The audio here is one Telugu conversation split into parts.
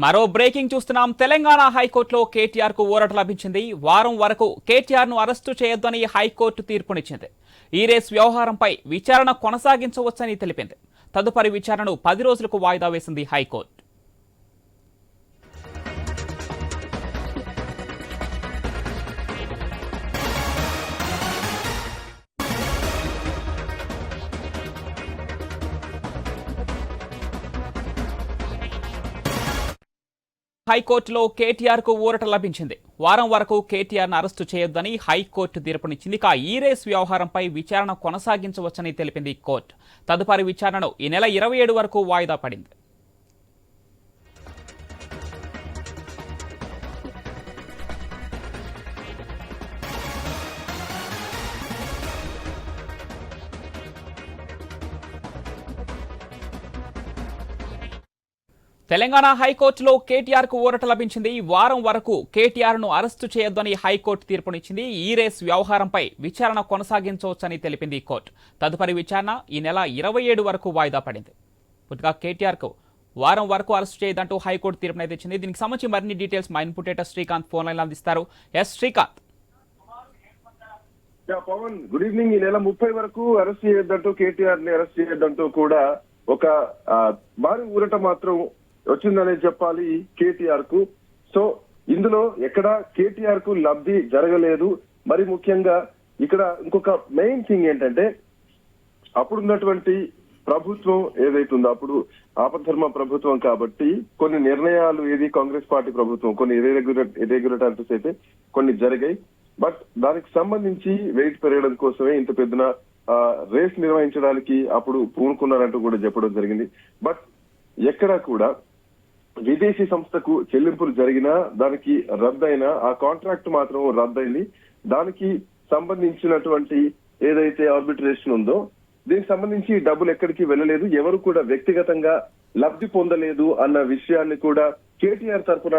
మరో బ్రేకింగ్ చూస్తున్నాం. తెలంగాణ హైకోర్టులో కేటీఆర్ కు ఊరట లభించింది. వారం వరకు కేటీఆర్ ను అరెస్టు చేయొద్దని హైకోర్టు తీర్పునిచ్చింది. ఈ రేస్ వ్యవహారంపై విచారణ కొనసాగించవచ్చని తెలిపింది. తదుపరి విచారణను 10 రోజులకు వాయిదా వేసింది హైకోర్టు. హైకోర్టులో కేటీఆర్ కు ఊరట లభించింది. వారం వరకు కేటీఆర్ ను అరెస్టు చేయొద్దని హైకోర్టు తీర్పునిచ్చింది. ఈ రేస్ వ్యవహారంపై విచారణ కొనసాగించవచ్చని తెలిపింది కోర్టు. తదుపరి విచారణను ఈ నెల 27 వరకు వాయిదా పడింది. తెలంగాణ హైకోర్టులో కేటీఆర్ కు ఊరట లభించింది. వారం వరకు కేటీఆర్ ను అరెస్టు చేయొద్దని హైకోర్టు తీర్పునిచ్చింది. ఈ రేస్ వ్యవహారంపై విచారణ కొనసాగించవచ్చని తెలిపింది కోర్టు. తదుపరి విచారణ ఈ నెల 27 వరకు వాయిదా పడింది. పూర్తిగా కేటీఆర్ కు వారం వరకు అరెస్టు చేయదంటూ హైకోర్టు తీర్పునైతే ఇచ్చింది. దీనికి సంబంధించి మరిన్ని డీటెయిల్స్ మా input editor Srikanth phone line అందిస్తారు. Yes Srikanth. Pavan, good evening. ఈ నెల 30 వరకు అరెస్ట్ చేయొద్దంటూ, కేటీఆర్ ని అరెస్ట్ చేయొద్దంటూ కూడా ఒక భారీ ఊరట మాత్రం వచ్చిందనే చెప్పాలి కేటీఆర్ కు. సో ఇందులో ఎక్కడ కేటీఆర్ కు లబ్ధి జరగలేదు. మరి ముఖ్యంగా ఇక్కడ ఇంకొక మెయిన్ థింగ్ ఏంటంటే, అప్పుడున్నటువంటి ప్రభుత్వం ఏదైతుందో, అప్పుడు ఆపద్ధర్మ ప్రభుత్వం కాబట్టి కొన్ని నిర్ణయాలు కాంగ్రెస్ పార్టీ ప్రభుత్వం కొన్ని ఇర్రెగ్యులేటర్స్ అయితే కొన్ని జరిగాయి. బట్ దానికి సంబంధించి వెయిట్ పెరగడం కోసమే ఇంత పెద్దన రేస్ నిర్వహించడానికి అప్పుడు పూనుకున్నారంటూ కూడా చెప్పడం జరిగింది. బట్ ఎక్కడా కూడా విదేశీ సంస్థకు చెల్లింపులు జరిగినా దానికి రద్దయినా ఆ కాంట్రాక్ట్ మాత్రం రద్దయింది. దానికి సంబంధించినటువంటి ఏదైతే ఆర్బిట్రేషన్ ఉందో దీనికి సంబంధించి డబ్బులు ఎక్కడికి వెళ్ళలేదు, ఎవరు కూడా వ్యక్తిగతంగా లబ్ధి పొందలేదు అన్న విషయాన్ని కూడా కేటీఆర్ తరఫున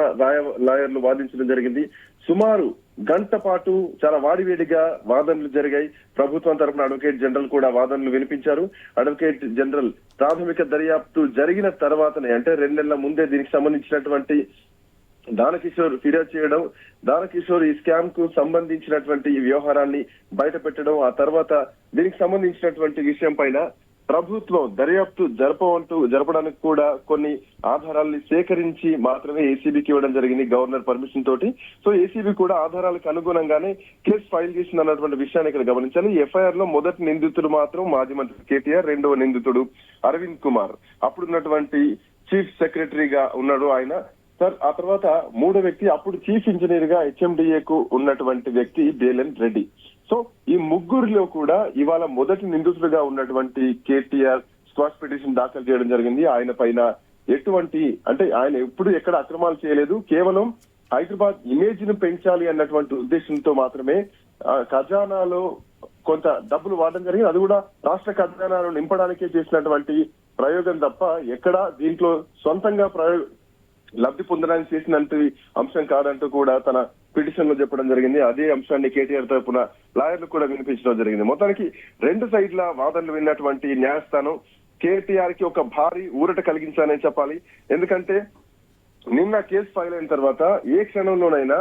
లాయర్లు వాదించడం జరిగింది. సుమారు గంట పాటు చాలా వాడివేడిగా వాదనలు జరిగాయి. ప్రభుత్వం తరఫున అడ్వకేట్ జనరల్ కూడా వాదనలు వినిపించారు. అడ్వకేట్ జనరల్ ప్రాథమిక దర్యాప్తు జరిగిన తర్వాతనే, అంటే 2 నెలల ముందే దీనికి సంబంధించినటువంటి దానకిషోర్ ఫిర్యాదు చేయడం, దానకిషోర్ ఈ స్కామ్ కు సంబంధించినటువంటి ఈ వ్యవహారాన్ని బయట పెట్టడం, ఆ తర్వాత దీనికి సంబంధించినటువంటి విషయం పైన ప్రభుత్వం దర్యాప్తు జరపడానికి కూడా కొన్ని ఆధారాలని సేకరించి మాత్రమే ఏసీబీకి ఇవ్వడం జరిగింది, గవర్నర్ పర్మిషన్ తోటి. సో ఏసీబీ కూడా ఆధారాలకు అనుగుణంగానే కేసు ఫైల్ చేసింది అన్నటువంటి విషయాన్ని ఇక్కడ గమనించాలి. ఎఫ్ఐఆర్ లో మొదటి నిందితుడు మాత్రం మాజీ మంత్రి కేటీఆర్, రెండవ నిందితుడు అరవింద్ కుమార్, అప్పుడున్నటువంటి చీఫ్ సెక్రటరీగా ఉన్నాడు ఆయన. సార్, ఆ తర్వాత మూడో వ్యక్తి అప్పుడు చీఫ్ ఇంజనీర్ గా హెచ్ఎండిఏకు ఉన్నటువంటి వ్యక్తి బేలెన్ రెడ్డి. సో ఈ ముగ్గురిలో కూడా ఇవాళ మొదటి నిందితుడిగా ఉన్నటువంటి కేటీఆర్ స్క్వాష్ పిటిషన్ దాఖలు చేయడం జరిగింది. ఆయన పైన ఎటువంటి, అంటే ఆయన ఎప్పుడు ఎక్కడ అక్రమాలు చేయలేదు, కేవలం హైదరాబాద్ ఇమేజ్ ను పెంచాలి అన్నటువంటి ఉద్దేశంతో మాత్రమే ఖజానాలో కొంత డబ్బులు వాడడం జరిగింది. అది కూడా రాష్ట్ర ఖజానాను నింపడానికే చేసినటువంటి ప్రయోగం తప్ప ఎక్కడ దీంట్లో సొంతంగా లబ్ధి పొందడానికి చేసినంత అంశం కాదంటూ కూడా తన పిటిషన్ లో చెప్పడం జరిగింది. అదే అంశాన్ని కేటీఆర్ తరఫున లాయర్లు కూడా వినిపించడం జరిగింది. మొత్తానికి 2 సైడ్ల వాదనలు విన్నటువంటి న్యాయస్థానం కేటీఆర్ కి ఒక భారీ ఊరట కలిగించాలని చెప్పాలి. ఎందుకంటే నిన్న కేసు ఫైల్ అయిన తర్వాత ఏ క్షణంలోనైనా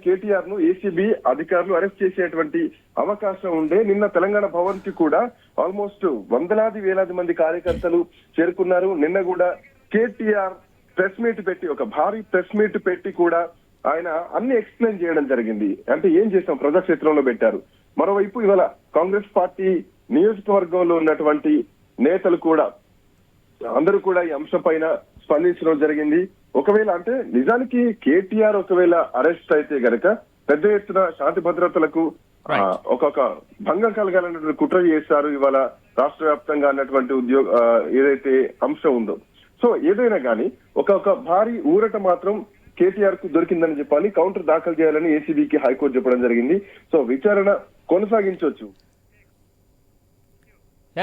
కేటీఆర్ ను ఏసీబీ అధికారులు అరెస్ట్ చేసేటువంటి అవకాశం ఉండే. నిన్న తెలంగాణ భవన్ కి కూడా ఆల్మోస్ట్ వేలాది మంది కార్యకర్తలు చేరుకున్నారు. నిన్న కూడా కేటీఆర్ ప్రెస్ మీట్ పెట్టి, ఒక భారీ ప్రెస్ మీట్ పెట్టి కూడా ఆయన అన్ని ఎక్స్ప్లెయిన్ చేయడం జరిగింది. అంటే ఏం చేసాం ప్రజాక్షేత్రంలో పెట్టారు. మరోవైపు ఇవాళ కాంగ్రెస్ పార్టీ నియోజకవర్గంలో ఉన్నటువంటి నేతలు కూడా అందరూ కూడా ఈ అంశం పైన స్పందించడం జరిగింది. ఒకవేళ అంటే నిజానికి కేటీఆర్ ఒకవేళ అరెస్ట్ అయితే గనక పెద్ద ఎత్తున శాంతి భద్రతలకు ఒక్కొక్క భంగం కలగాలన్నటువంటి కుట్ర చేశారు ఇవాళ రాష్ట్ర వ్యాప్తంగా అన్నటువంటి ఏదైతే అంశం ఉందో. సో ఏదైనా కానీ ఒక భారీ ఊరట మాత్రం కేటీఆర్ కు దొరికిందని చెప్పాలి. కౌంటర్ దాఖలు చేయాలని ఏసీబీకి హైకోర్టు చెప్పడం జరిగింది. సో విచారణ కొనసాగించవచ్చు.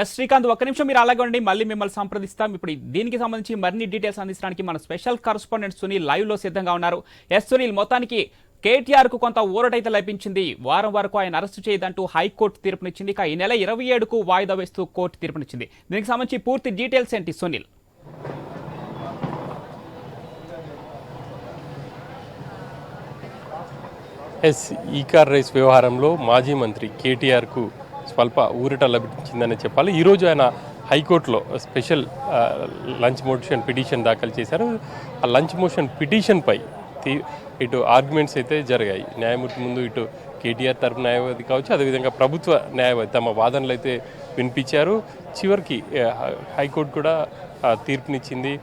ఎస్ శ్రీకాంత్, ఒక్క నిమిషం మీరు అలాగే ఉండండి, మళ్ళీ మిమ్మల్ని సంప్రదిస్తాం. ఇప్పుడు దీనికి సంబంధించి మరిన్ని డీటెయిల్స్ అందించడానికి మన స్పెషల్ కరెస్పాండెంట్ సునీల్ లైవ్ లో సిద్ధంగా ఉన్నారు. ఎస్ సునీల్, మొత్తానికి కేటీఆర్ కు కొంత ఊరటైతే లభించింది. వారం వరకు ఆయన అరెస్టు చేయదంటూ హైకోర్టు తీర్పునిచ్చింది. ఈ నెల 27కు వాయిదా వేస్తూ కోర్టు తీర్పునిచ్చింది. దీనికి సంబంధించి పూర్తి డీటెయిల్స్ ఏంటి సునీల్? ఎస్ ఈ కార్ రేస్ వ్యవహారంలో మాజీ మంత్రి కేటీఆర్కు స్వల్ప ఊరట లభించిందని చెప్పాలి. ఈరోజు ఆయన హైకోర్టులో స్పెషల్ లంచ్ మోషన్ పిటిషన్ దాఖలు చేశారు. ఆ లంచ్ మోషన్ పిటిషన్పై ఇటు ఆర్గ్యుమెంట్స్ అయితే జరిగాయి. న్యాయమూర్తి ముందు ఇటు కేటీఆర్ తరపు న్యాయవాది కావచ్చు, అదేవిధంగా ప్రభుత్వ న్యాయవాది తమ వాదనలు అయితే వినిపించారు. చివరికి హైకోర్టు కూడా తీర్పునిచ్చింది.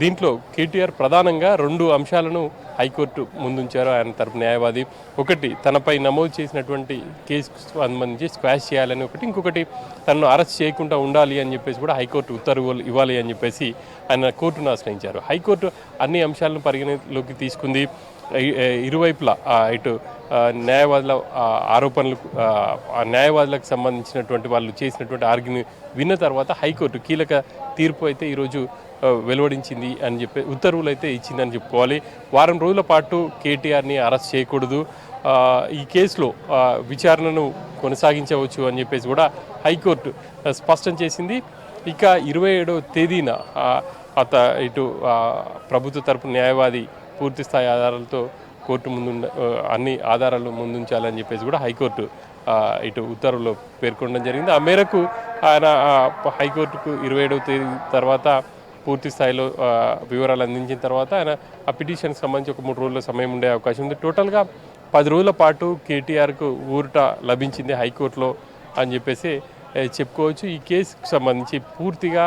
దీంట్లో కేటీఆర్ ప్రధానంగా 2 అంశాలను హైకోర్టు ముందుంచారు ఆయన తరపు న్యాయవాది. ఒకటి, తనపై నమోదు చేసినటువంటి కేసుకు సంబంధించి స్క్వాష్ చేయాలని ఒకటి, ఇంకొకటి తనను అరెస్ట్ చేయకుండా ఉండాలి అని చెప్పేసి కూడా హైకోర్టు ఉత్తర్వులు ఇవ్వాలి అని చెప్పేసి ఆయన కోర్టును ఆశ్రయించారు. హైకోర్టు అన్ని అంశాలను పరిగణలోకి తీసుకుంది. ఇరువైపులా ఇటు న్యాయవాదుల ఆరోపణలు, న్యాయవాదులకు సంబంధించినటువంటి వాళ్ళు చేసినటువంటి ఆర్గ్యుమెంట్ విన్న తర్వాత హైకోర్టు కీలక తీర్పు అయితే ఈరోజు వెలువడించింది అని చెప్పి ఉత్తర్వులు అయితే ఇచ్చిందని చెప్పుకోవాలి. వారం రోజుల పాటు కేటీఆర్ని అరెస్ట్ చేయకూడదు, ఈ కేసులో విచారణను కొనసాగించవచ్చు అని చెప్పేసి కూడా హైకోర్టు స్పష్టం చేసింది. ఇక 27వ తేదీన ఇటు ప్రభుత్వ తరపు న్యాయవాది పూర్తి స్థాయి ఆధారాలతో కోర్టు ముందు అన్ని ఆధారాలు ముందుంచాలని చెప్పేసి కూడా హైకోర్టు ఇటు ఉత్తర్వులో పేర్కొనడం జరిగింది. ఆ మేరకు ఆయన హైకోర్టుకు 27వ తేదీ తర్వాత పూర్తి స్థాయిలో వివరాలు అందించిన తర్వాత ఆయన ఆ పిటిషన్కి సంబంధించి ఒక 3 రోజుల సమయం ఉండే అవకాశం ఉంది. టోటల్గా 10 రోజుల పాటు కేటీఆర్కు ఊరట లభించింది హైకోర్టులో అని చెప్పేసి చెప్పుకోవచ్చు. ఈ కేసుకు సంబంధించి పూర్తిగా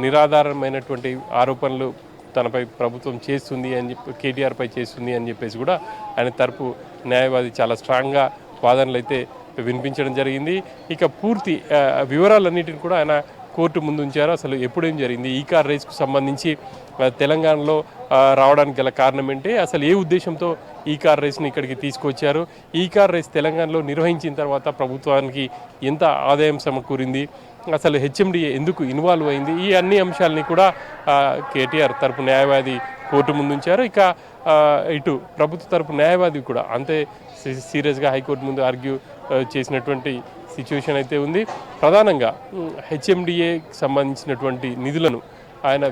నిరాధారమైనటువంటి ఆరోపణలు తనపై ప్రభుత్వం చేస్తుంది అని చెప్పి, కేటీఆర్పై చేస్తుంది అని చెప్పేసి కూడా ఆయన తరపు న్యాయవాది చాలా స్ట్రాంగ్గా వాదనలు అయితే వినిపించడం జరిగింది. ఇక పూర్తి వివరాలన్నిటిని కూడా ఆయన కోర్టు ముందు ఉంచారు. అసలు ఎప్పుడేం జరిగింది, ఈ కార్ రేస్కు సంబంధించి తెలంగాణలో రావడానికి గల కారణం ఏంటి, అసలు ఏ ఉద్దేశంతో ఈ కార్ రేస్ని ఇక్కడికి తీసుకొచ్చారు, ఈ కార్ రేస్ తెలంగాణలో నిర్వహించిన తర్వాత ప్రభుత్వానికి ఎంత ఆదాయం సమకూరింది, అసలు హెచ్ఎండిఏ ఎందుకు ఇన్వాల్వ్ అయింది, ఈ అన్ని అంశాలని కూడా కేటీఆర్ తరపు న్యాయవాది కోర్టు ముందుంచారు. ఇక ఇటు ప్రభుత్వ తరపు న్యాయవాది కూడా అంతే సీరియస్గా హైకోర్టు ముందు ఆర్గ్యూ చేసినటువంటి సిచ్యువేషన్ అయితే ఉంది. ప్రధానంగా హెచ్ఎండిఏకి సంబంధించినటువంటి నిధులను ఆయన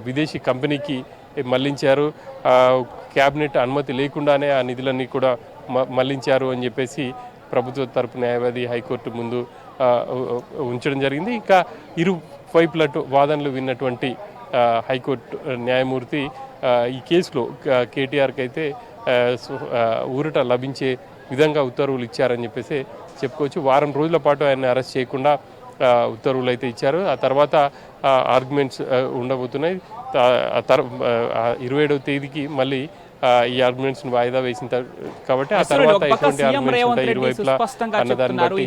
విదేశీ కంపెనీకి మళ్లించారు. క్యాబినెట్ అనుమతి లేకుండానే ఆ నిధులన్నీ కూడా మళ్లించారు అని చెప్పేసి ప్రభుత్వ తరపు న్యాయవాది హైకోర్టు ముందు ఉంచడం జరిగింది. ఇక ఇరు వైపుల వాదనలు విన్నటువంటి హైకోర్టు న్యాయమూర్తి ఈ కేసులో కేటీఆర్కి అయితే ఊరట లభించే విధంగా ఉత్తర్వులు ఇచ్చారని చెప్పేసి చెప్పుకోవచ్చు. వారం రోజుల పాటు ఆయన అరెస్ట్ చేయకుండా ఉత్తర్వులు అయితే ఇచ్చారు. ఆ తర్వాత ఆర్గ్యుమెంట్స్ ఉండబోతున్నాయి. 27వ తేదీకి మళ్ళీ ఈ ఆర్గ్యుమెంట్స్ వాయిదా వేసిన కాబట్టి ఆ తర్వాత ఎటువంటి ఆర్గ్యుమెంట్స్ ఉంటాయి ఇరువైపులా అన్నదాన్ని బట్టి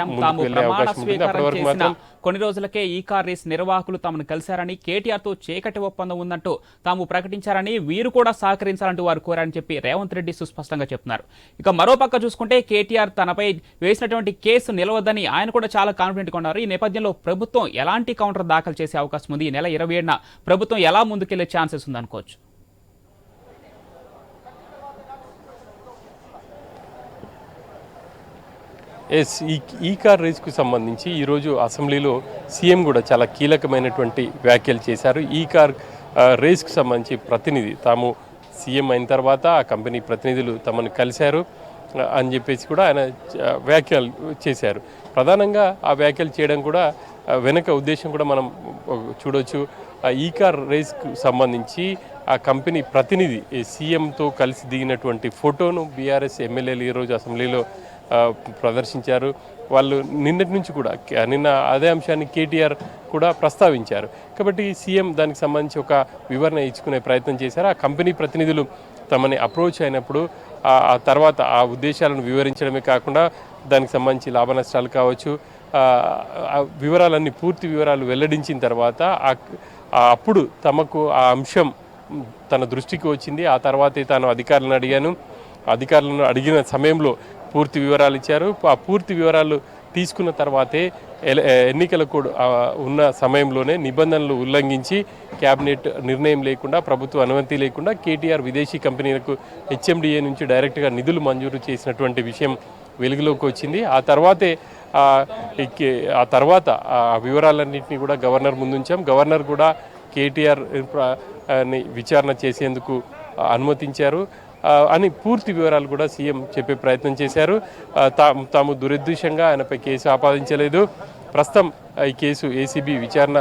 ముందుకు వెళ్ళే అవకాశం ఉంటుంది. అప్పటి వరకు మాత్రం కొన్ని రోజులకే ఈ కార్ రేస్ నిర్వాహకులు తమను కలిశారని, కేటీఆర్తో చీకటి ఒప్పందం ఉందంటూ తాము ప్రకటించారని, వీరు కూడా సహకరించాలంటూ వారు కోరారని చెప్పి రేవంత్ రెడ్డి సుస్పష్టంగా చెప్తున్నారు. ఇక మరోపక్క చూసుకుంటే కేటీఆర్ తనపై వేసినటువంటి కేసు నిలవద్దని ఆయన కూడా చాలా కాన్ఫిడెంట్గా ఉన్నారు. ఈ నేపథ్యంలో ప్రభుత్వం ఎలాంటి కౌంటర్ దాఖలు చేసే అవకాశం ఉంది? ఈ నెల 27న ప్రభుత్వం ఎలా ముందుకెళ్లే ఛాన్సెస్ ఉందనుకోవచ్చు? ఈ కార్ రేస్కు సంబంధించి ఈరోజు అసెంబ్లీలో సీఎం కూడా చాలా కీలకమైనటువంటి వ్యాఖ్యలు చేశారు. ఈ కార్ రేస్కు సంబంధించి ప్రతినిధి తాము సీఎం అయిన తర్వాత ఆ కంపెనీ ప్రతినిధులు తమను కలిశారు అని చెప్పేసి కూడా ఆయన వ్యాఖ్యలు చేశారు. ప్రధానంగా ఆ వ్యాఖ్యలు చేయడం కూడా వెనక ఉద్దేశం కూడా మనం చూడవచ్చు. ఈ కార్ రేస్కు సంబంధించి ఆ కంపెనీ ప్రతినిధి సీఎంతో కలిసి దిగినటువంటి ఫోటోను బీఆర్ఎస్ ఎమ్మెల్యేలు ఈరోజు అసెంబ్లీలో ప్రదర్శించారు. వాళ్ళు నిన్నటి నుంచి కూడా నిన్న అదే అంశాన్ని కేటీఆర్ కూడా ప్రస్తావించారు. కాబట్టి సీఎం దానికి సంబంధించి ఒక వివరణ ఇచ్చుకునే ప్రయత్నం చేశారు. ఆ కంపెనీ ప్రతినిధులు తమని అప్రోచ్ అయినప్పుడు ఆ తర్వాత ఆ ఉద్దేశాలను వివరించడమే కాకుండా దానికి సంబంధించి లాభ నష్టాలు కావచ్చు, వివరాలన్నీ పూర్తి వివరాలు వెల్లడించిన తర్వాత అప్పుడు తమకు ఆ అంశం తన దృష్టికి వచ్చింది. ఆ తర్వాతే తాను అధికారులను అడిగిన సమయంలో పూర్తి వివరాలు ఇచ్చారు. ఆ పూర్తి వివరాలు తీసుకున్న తర్వాతే ఎన్నికల కోడ్ ఉన్న సమయంలోనే నిబంధనలు ఉల్లంఘించి క్యాబినెట్ నిర్ణయం లేకుండా, ప్రభుత్వ అనుమతి లేకుండా కేటీఆర్ విదేశీ కంపెనీలకు హెచ్ఎండిఏ నుంచి డైరెక్ట్గా నిధులు మంజూరు చేసినటువంటి విషయం వెలుగులోకి వచ్చింది. ఆ తర్వాత ఆ వివరాలన్నింటినీ కూడా గవర్నర్ ముందుంచాం. గవర్నర్ కూడా కేటీఆర్ విచారణ చేసేందుకు అనుమతించారు అని పూర్తి వివరాలు కూడా సీఎం చెప్పే ప్రయత్నం చేశారు. తాము దురుద్దేశంగా ఆయనపై కేసు ఆపాదించలేదు. ప్రస్తుతం ఈ కేసు ఏసీబీ విచారణ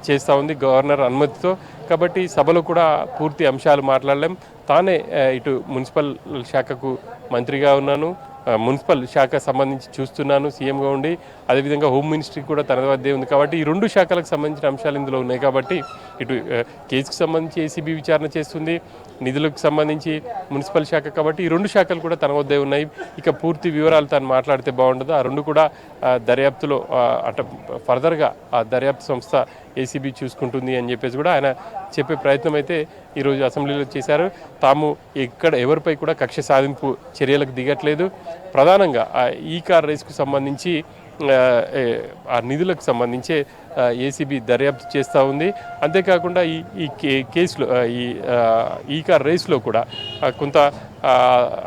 చేస్తూ ఉంది గవర్నర్ అనుమతితో. కాబట్టి సభలో కూడా పూర్తి అంశాలు మాట్లాడలేం. తానే ఇటు మున్సిపల్ శాఖకు మంత్రిగా ఉన్నాను, మున్సిపల్ శాఖ సంబంధించి చూస్తున్నాను సీఎంగా ఉండి, అదేవిధంగా హోమ్ మినిస్ట్రీ కూడా తన వద్దే ఉంది. కాబట్టి ఈ 2 శాఖలకు సంబంధించిన అంశాలు ఇందులో ఉన్నాయి. కాబట్టి ఇటు కేసుకు సంబంధించి ఏసీబీ విచారణ చేస్తుంది, నిధులకు సంబంధించి మున్సిపల్ శాఖ. కాబట్టి ఈ 2 శాఖలు కూడా తన వద్దే ఉన్నాయి. ఇక పూర్తి వివరాలు తాను మాట్లాడితే బాగుండదు. ఆ 2 కూడా దర్యాప్తులో ఫర్దర్గా ఆ దర్యాప్తు సంస్థ ఏసీబీ చూసుకుంటుంది అని చెప్పేసి కూడా ఆయన చెప్పే ప్రయత్నం అయితే ఈరోజు అసెంబ్లీలో చేశారు. తాము ఎవరిపై కూడా కక్ష సాధింపు చర్యలకు దిగట్లేదు. ప్రధానంగా ఈ కార్ రేస్కు సంబంధించి ఆ నిధులకు సంబంధించే ఏసీబీ దర్యాప్తు చేస్తూ ఉంది. అంతేకాకుండా ఈ కేసులో ఈ కార్ రేస్లో కూడా కొంత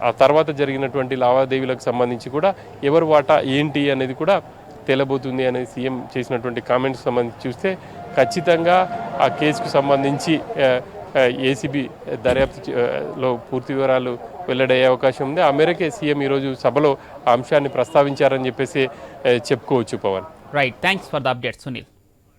ఆ తర్వాత జరిగినటువంటి లావాదేవీలకు సంబంధించి కూడా ఎవరు వాటా ఏంటి అనేది కూడా తేలబోతుంది అనేది సీఎం చేసినటువంటి కామెంట్స్ సంబంధించి చూస్తే ఖచ్చితంగా ఆ కేసుకు సంబంధించి ఏసీబీ దర్యాప్తులో పూర్తి వివరాలు వెల్లడయ్యే అవకాశం ఉంది. ఆ మేరకే సీఎం ఈరోజు సభలో ఆ అంశాన్ని ప్రస్తావించారని చెప్పేసి చెప్పుకోవచ్చు. Pavan, right, thanks for the update Sunil.